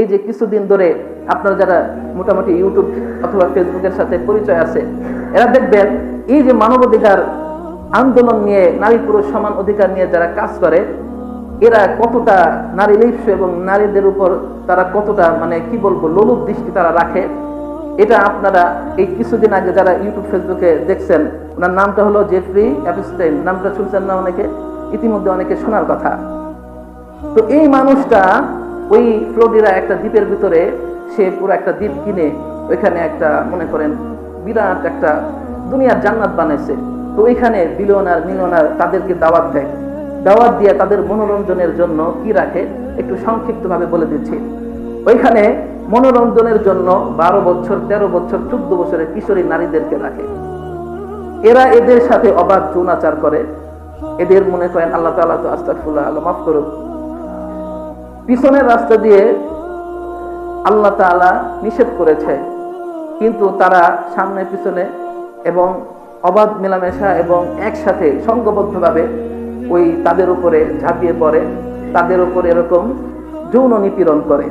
এই যে কিছুদিন ধরে আপনারা যারা মোটামুটি ইউটিউব অথবা ফেসবুকের সাথে পরিচয় আছে, এরা দেখবেন এই যে মানবাধিকার আন্দোলন নিয়ে, নারী পুরুষ সমান অধিকার নিয়ে যারা কাজ করে, এরা কতটা নারী লিপ্স এবং নারীদের উপর তারা কতটা কি বলবো লোলুপ দৃষ্টি তারা রাখে, এটা আপনারা এই কিছুদিন আগে যারা ইউটিউব ফেসবুকে দেখছেন, ওনার নামটা হলো জেফ্রি এপস্টাইন, নামটা শুনছেন না অনেকে, ইতিমধ্যে অনেকে শোনার কথা। তো এই মানুষটা ওই ফ্লোরিডা একটা দ্বীপের ভিতরে সে পুরো একটা দ্বীপ কিনে ওইখানে একটা মনে করেন বিরাট একটা দুনিয়ার জান্নাত বানাইছে। তো ওইখানে বিলিয়নার মিলিয়নার তাদেরকে দাওয়াত দেয়, দাওয়াত দিয়ে তাদের মনোরঞ্জনের জন্য কি রাখে একটু সংক্ষিপ্ত ভাবে বলে দিচ্ছি। ওইখানে মনোরঞ্জনের জন্য 12 বছর 13 বছর 14 বছরের কিশোরী নারীদেরকে রাখে। এরা এদের সাথে অবাধ যৌনাচার করে। এদের মনে করেন আল্লাহ তাআলা তো আস্তাগফিরুল্লাহ, আল্লাহ মাফ করুক, পিছনের রাস্তা দিয়ে আল্লাহ তাআলা নিষেধ করেছে, কিন্তু তারা সামনে পিছনে এবং অবাধ মেলামেশা এবং একসাথে সংঘবদ্ধভাবে ওই তাদের উপরে ঝাঁপিয়ে পড়ে, তাদের উপরে এরকম যৌন নিপীড়ন করে।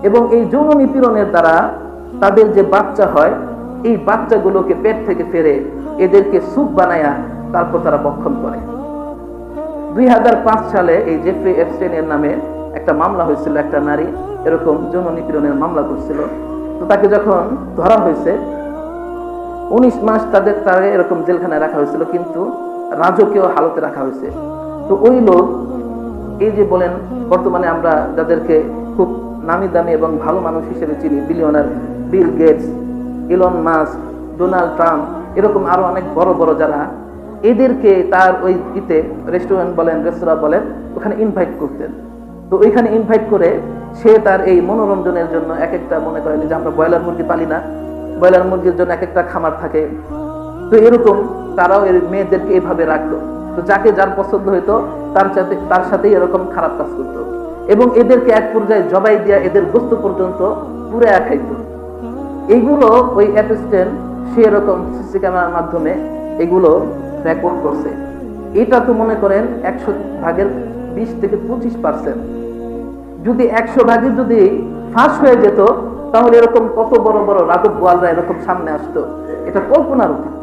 এবং এই যৌন নিপীড়নের দ্বারা তাদের যে বাচ্চা হয়, এই বাচ্চাগুলোকে পেট থেকে ফেরে এদেরকে স্যুপ বানায়া তারপর তারা ভক্ষণ করে। 2005 সালে এই জেফ্রি এপস্টাইনের নামে একটা মামলা হয়েছিল, একটা নারী এরকম যৌন নিপীড়নের মামলা করছিল। তো তাকে যখন ধরা হয়েছে 19 মাস তাকে এরকম জেলখানায় রাখা হয়েছিল, কিন্তু রাজকীয় হালতে রাখা হয়েছে। তো ওই লোক, এই যে বলেন বর্তমানে আমরা যাদেরকে খুব নামি দামি এবং ভালো মানুষ হিসেবে চিনি, billionaire Bill Gates, Elon Musk, Donald Trump, এরকম আরো অনেক বড় বড় যারা, এদেরকে তার ওই রেস্টুরেন্ট বলেন, রেস্তোরাঁ বলেন, ওখানে ইনভাইট করতেন। তো ওইখানে ইনভাইট করে সে তার এই মনোরঞ্জনের জন্য এক একটা, মনে করেন যে আমরা ব্রয়লার মুরগি পালি না, ব্রয়লার মুরগির জন্য এক একটা খামার থাকে, তো এরকম তারাও এর মেয়েদেরকে এইভাবে রাখতো। তো যাকে যার পছন্দ হইতো তার সাথেই এরকম খারাপ কাজ করতো, এবং এদেরকে এক পর্যায়ে জবাই দিয়া এদের গোস্ত পর্যন্ত পুড়ে খাইতো। এইগুলো ওই এপস্টাইন সে এরকম সিসি ক্যামেরার মাধ্যমে এগুলো রেকর্ড করছে। এটা তো মনে করেন 100 ভাগের 20 থেকে 25%। যদি 100 ভাগে যদি ফাঁস হয়ে যেত, তাহলে এরকম কত বড় বড় রাজব গোয়ালরা এরকম সামনে আসতো, এটা কল্পনার অতীত।